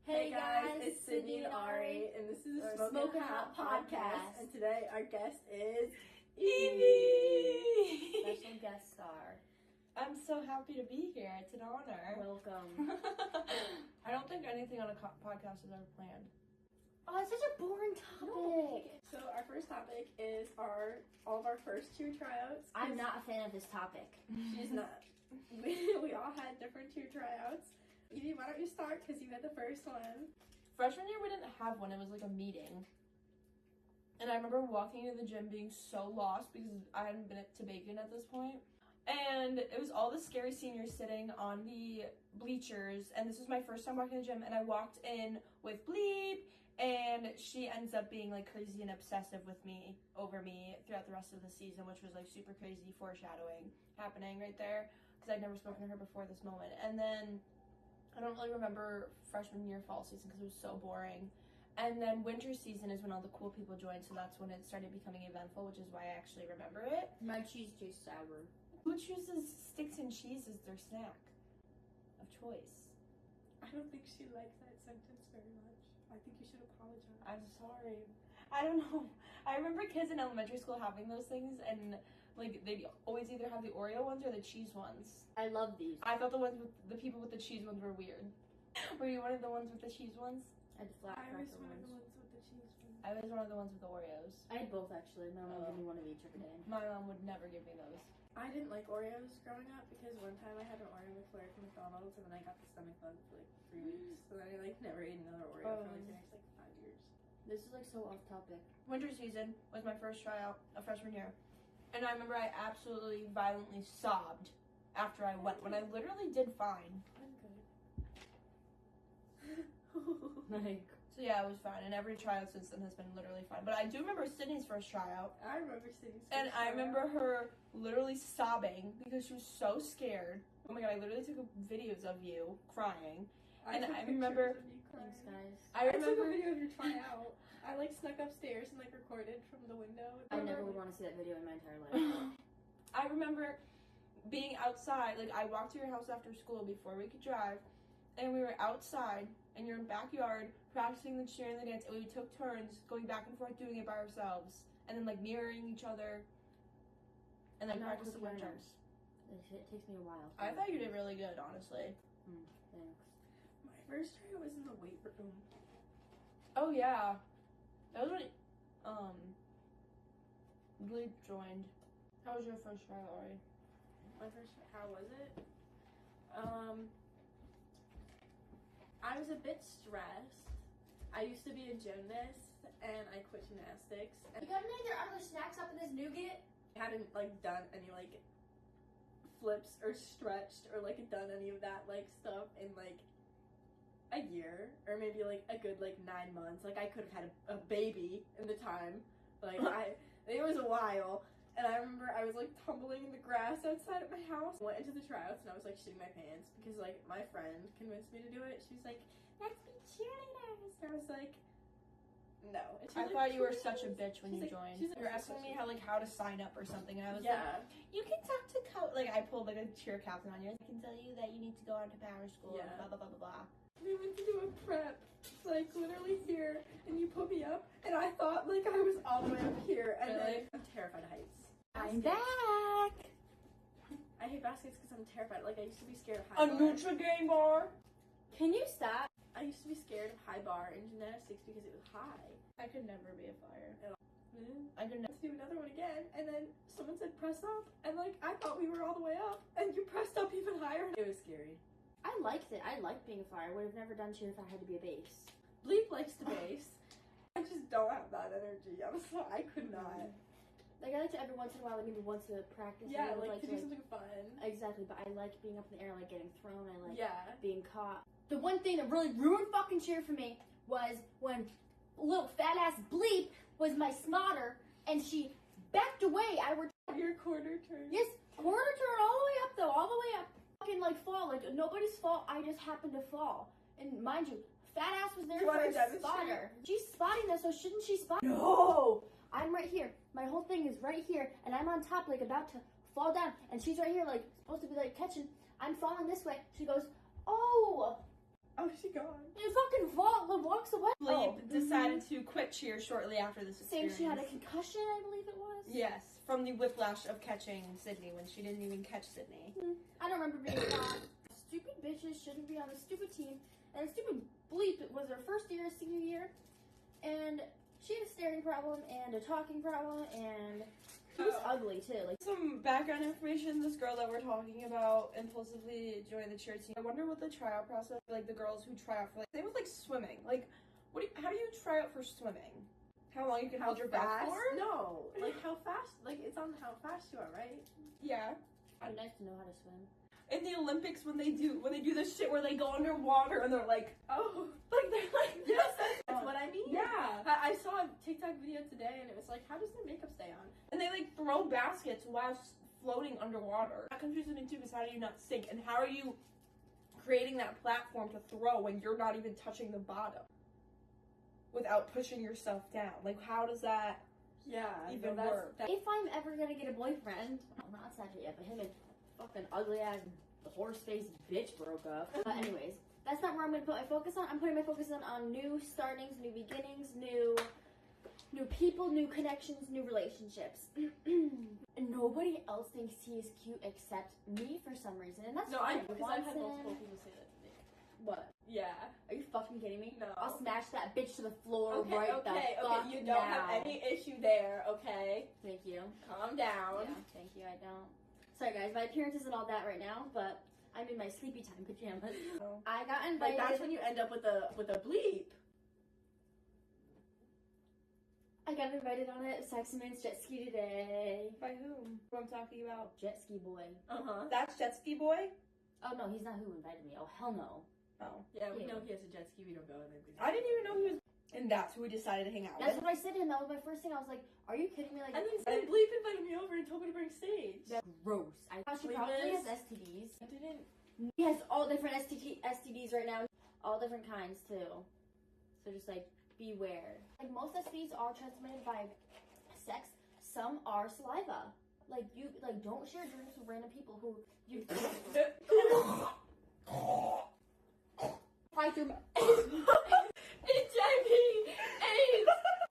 Hey guys, it's Sydney and Ari, and this is the Smoking Hot Podcast. And today our guest is Evie! Special guest star. I'm so happy to be here. It's an honor. Welcome. I don't think anything on a podcast is ever planned. Oh, it's such a boring topic. So our first topic is all of our first cheer tryouts. I'm not a fan of this topic. She's not. We all had different cheer tryouts. Evie, why don't you start, because you had the first one. Freshman year, we didn't have one. It was like a meeting. And I remember walking into the gym being so lost because I hadn't been to Bacon at this point. And it was all the scary seniors sitting on the bleachers. And this was my first time walking to the gym. And I walked in with Bleep. And she ends up being like crazy and obsessive with me, over me throughout the rest of the season, which was like super crazy foreshadowing happening right there. Because I'd never spoken to her before this moment. And then I don't really remember freshman year fall season because it was so boring. And then winter season is when all the cool people joined, so that's when it started becoming eventful, which is why I actually remember it. My cheese tastes sour. Who chooses sticks and cheese as their snack of choice? I don't think she liked that sentence very much. I think you should apologize. I'm sorry. I don't know. I remember kids in elementary school having those things, and like they'd always either have the Oreo ones or the cheese ones. I love these. I thought the people with the cheese ones were weird. Were you one of the ones with the cheese ones? I had the flat I was cracker one of the ones. ones with the cheese ones. I was one of the ones with the Oreos. I had both actually. My mom gave me one of each every day. My mom would never give me those. I didn't like Oreos growing up because one time I had an Oreo McFlurry from McDonald's and then I got the stomach bug for like 3 weeks. So then I like never ate another Oreo for like the next like 5 years. This is like so off topic. Winter season was my first tryout of freshman year. And I remember I absolutely violently sobbed after I went, when I literally did fine. I'm good. Like, So yeah, it was fine. And every tryout since then has been literally fine. But I do remember Sydney's first tryout. I remember sitting. And I remember her literally sobbing because she was so scared. Oh my god, I literally took videos of you crying. And I remember. thanks guys. I took a remember. video of your tryout. I like snuck upstairs and like recorded from the window. I never would want to see that video in my entire life. I remember being outside. Like, I walked to your house after school before we could drive. And we were outside in your backyard practicing the cheer and the dance. And we took turns going back and forth doing it by ourselves. And then like mirroring each other. And then I'm not practicing quick our learner. jumps. It takes me a while. I thought you did really good, honestly. Thanks. My first tryout was in the weight room. Oh yeah. That was when Bleep joined. How was your first tryout, Ari? My first, how was it? I was a bit stressed. I used to be a gymnast and I quit gymnastics. And You got any of your other snacks up in this nougat? I hadn't like done any like flips or stretched or like done any of that like stuff in like a year or maybe like a good like 9 months. Like I could have had a baby in the time. Like it was a while. And I remember I was like tumbling in the grass outside of my house. Went into the tryouts and I was like shitting my pants because like my friend convinced me to do it. She was like, "Let's be cheerleaders." And I was like, "No." And she I was thought like, you were "Please." such a bitch when She's you like- joined. she's like, You were asking me how to sign up or something, and I was Yeah. like, "You can talk to coach." Like I pulled like a cheer captain on you. I can tell you that you need to go on to power school. Yeah. And blah blah blah blah blah. We went to do a prep, like literally here, and you put me up, and I thought like I was all the way up here, and Really? then I'm terrified of heights. I'm back! I hate baskets because I'm terrified. Like I used to be scared of A high bar. Nutri-Grain bar. Can you stop? I used to be scared of high bar in gymnastics because it was high. I could never be a flyer. Then I could never. let's do another one again, and then someone said press up, and like I thought we were all the way up, and you pressed up even higher. It was scary. I liked it. I liked being a flyer. I would have never done cheer if I had to be a base. Bleep likes to base. I just don't have that energy. I'm sorry, I could not. Like, I like to every once in a while, like maybe once a practice. Yeah, I would like to do like, something fun. exactly, but I like being up in the air, like getting thrown. I like Yeah. being caught. The one thing that really ruined fucking cheer for me was when little fat ass Bleep was my spotter and she backed away. I were Your quarter turn. yes, quarter turn all the way up though, all the way up. Fucking like fall, like nobody's fault. I just happened to fall. And mind you, fat ass was there Do you for wanna a demonstrate? spotter. She's spotting this, so shouldn't she spot? No. I'm right here. My whole thing is right here, and I'm on top, like about to fall down, and she's right here, like supposed to be like catching. I'm falling this way. She goes, "Oh, Oh, she gone. you fucking fall." fuck's a what? Bleep decided to quit cheer shortly after this Saying experience. she had a concussion, I believe it was. Yes, from the whiplash of catching Sydney when she didn't even catch Sydney. I don't remember being taught. Stupid bitches shouldn't be on the stupid team. And stupid Bleep was her first year, senior year. And she had a staring problem and a talking problem, and she was ugly too. Like, Some background information, this girl that we're talking about impulsively joined the cheer team. I wonder what the tryout process, like the girls who try out for, like, same with like swimming. Like, how do you try out for swimming? How long you can hold your breath for? No, like how fast? Like it's on how fast you are, right? Yeah. it'd be nice to know how to swim. In the Olympics, when they do this shit where they go underwater and they're like, Oh, like they're like, yes, that's what I mean. yeah. I saw a TikTok video today, and it was like, how does their makeup stay on? And they like throw baskets while floating underwater. That confused me too, because how do you not sink? And how are you creating that platform to throw when you're not even touching the bottom without pushing yourself down? Like, how does that Yeah, even no, work? If I'm ever gonna get a boyfriend, I'm not Saturday yet, but him and fucking ugly ass horse-faced bitch broke up. But anyways, that's not where I'm gonna put my focus on. I'm putting my focus on new startings, new beginnings, new people, new connections, new relationships. Nobody else thinks he is cute except me for some reason, and that's No, I fine. know, because I've had Watson- multiple people say that to me. What? Yeah. Are you fucking kidding me? No. I'll smash that bitch to the floor Okay, right okay, the okay. fuck You don't now. have any issue there, okay? Thank you. Calm down. Yeah, thank you. I don't. Sorry, guys. My appearance isn't all that right now, but I'm in my sleepy time pajamas. Oh. I got Like invited. that's when you end up with a bleep. I got invited on a Saxonman's jet ski today. By whom? Who I'm talking about? Jet ski boy. That's Jet Ski Boy? Oh no, he's not who invited me. Oh hell no. Oh. Yeah, we Ew. know he has a jet ski. We don't go in there. I didn't even know he was. And that's who we decided to hang out That's with. what I said to him. That was my first thing. I was like, "Are you kidding me?" Like, And then bleep invited me over and told me to bring stage. that's gross. I thought she probably has STDs. I didn't. He has all different STDs right now. All different kinds too. So just like beware. Like most STDs are transmitted by sex. Some are saliva. Like you don't share drinks with random people who you try through. HIV, AIDS,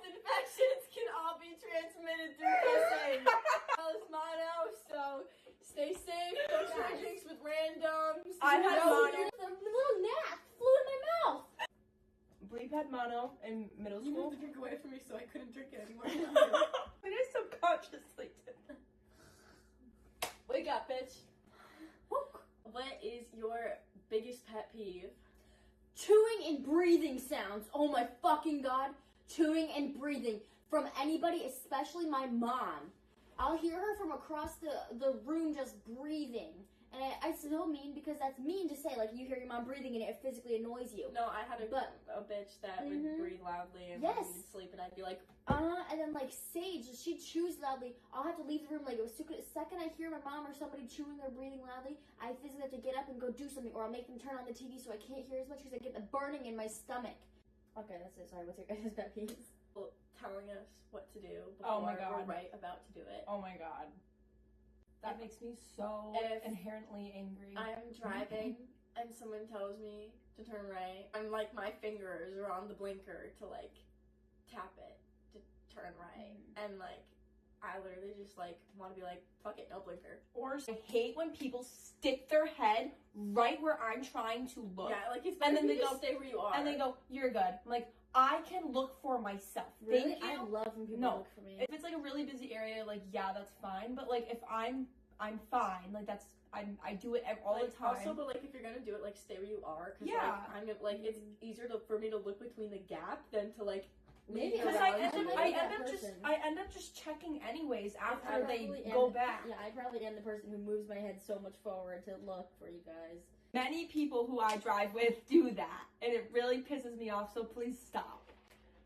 infections can all be transmitted through kissing. That's mono, so stay safe. Don't share drinks with randoms. I had mono. A little gnat flew in my mouth. Bleep had mono in middle You school. moved the drink away from me, so I couldn't drink it anymore. I just subconsciously did that. Wake up, bitch. What is your biggest pet peeve? Chewing and breathing sounds. Oh my fucking god. Chewing and breathing from anybody, especially my mom. I'll hear her from across the room just breathing. And I so mean because that's mean to say. Like, you hear your mom breathing and it physically annoys you. No, I had a bitch that would Mhm. breathe loudly and Yes. when we'd sleep, and I'd be like, And then, like, Sage, she chews loudly. I'll have to leave the room. Like, the second I hear my mom or somebody chewing or breathing loudly, I physically have to get up and go do something. Or I'll make them turn on the TV so I can't hear as much because I get the burning in my stomach. Okay, that's it. Sorry, what's your guys' pet peeves? well, telling us what to do before Oh my God. we're right about to do it. Oh my god. That makes me so If inherently angry. I'm driving and someone tells me to turn right, I'm like, my fingers are on the blinker to like tap it to turn right, and like I literally just like want to be like, fuck it, no blinker. Or I hate when people stick their head right where I'm trying to look. Yeah, like it's And better then if they you go- just stay where you are. And they go, "You're good." I'm like, I can look for myself. Really? Thank you. I love when people No. look for me. If it's like a really busy area, like yeah, that's fine. But like if I'm fine. Like that's I do it all like, the time. Also, but like if you're gonna do it, like stay where you are. Cause, Yeah. Like, I'm gonna, like it's easier for me to look between the gap than to like. Maybe lean Because around. around. I that end up just checking anyways after probably they am- go back. Yeah, I probably am the person who moves my head so much forward to look for you guys. Many people who I drive with do that, and it really pisses me off. So please stop,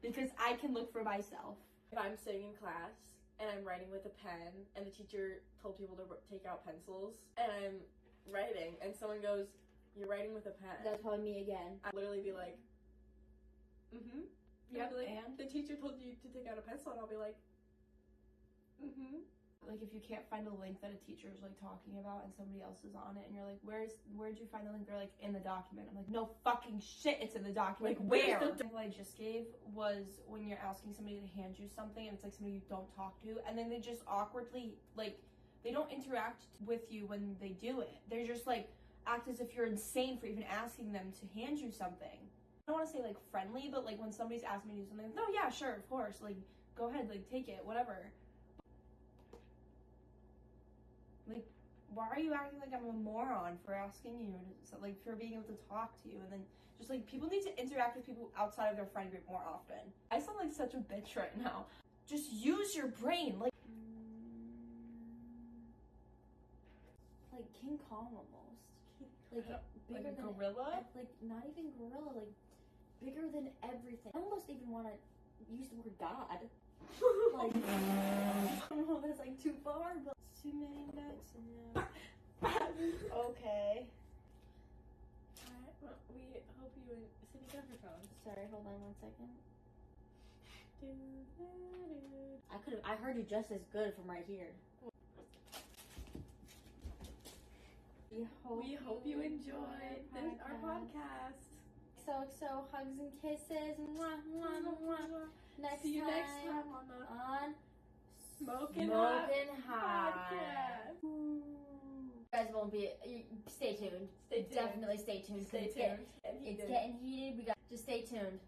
because I can look for myself. If I'm sitting in class and I'm writing with a pen, and the teacher told people to take out pencils, and I'm writing, and someone goes, "You're writing with a pen." That's probably me again. I'd literally be like, "Mm-hmm." Yeah, I'd be like, and the teacher told you to take out a pencil, and I'll be like, "Mm-hmm." Like if you can't find a link that a teacher is like talking about and somebody else is on it and you're like, where'd you find the link? They're like, in the document. I'm like, no fucking shit, it's in the document. Like where? The example I just gave was when you're asking somebody to hand you something and it's like somebody you don't talk to and then they just awkwardly, like, they don't interact with you when they do it. They're just like, act as if you're insane for even asking them to hand you something. I don't want to say like friendly, but like when somebody's asking me to do something, no, yeah, sure, of course, like go ahead, like take it, whatever. Like, why are you acting like I'm a moron for asking you to, like, for being able to talk to you? And then just like people need to interact with people outside of their friend group more often. I sound like such a bitch right now. Just use your brain, like King Kong almost. Like bigger like a than gorilla? like not even gorilla, like bigger than everything. I almost even want to use the word God. Like I don't know if it's like too far, but Too many nuts in Okay. Alright, well, we hope you Sydney, get off your phone. sorry, hold on 1 second. I heard you just as good from right here. We hope you enjoyed our podcast. So hugs and kisses. Mwah, mwah, mwah. Next See you time next time on the on Smoking Smoking Hot Hot. podcast. You guys won't be. Stay tuned. Stay tuned. Definitely stay tuned. 'Cause Stay it's tuned. It's getting heated. We got. Just stay tuned.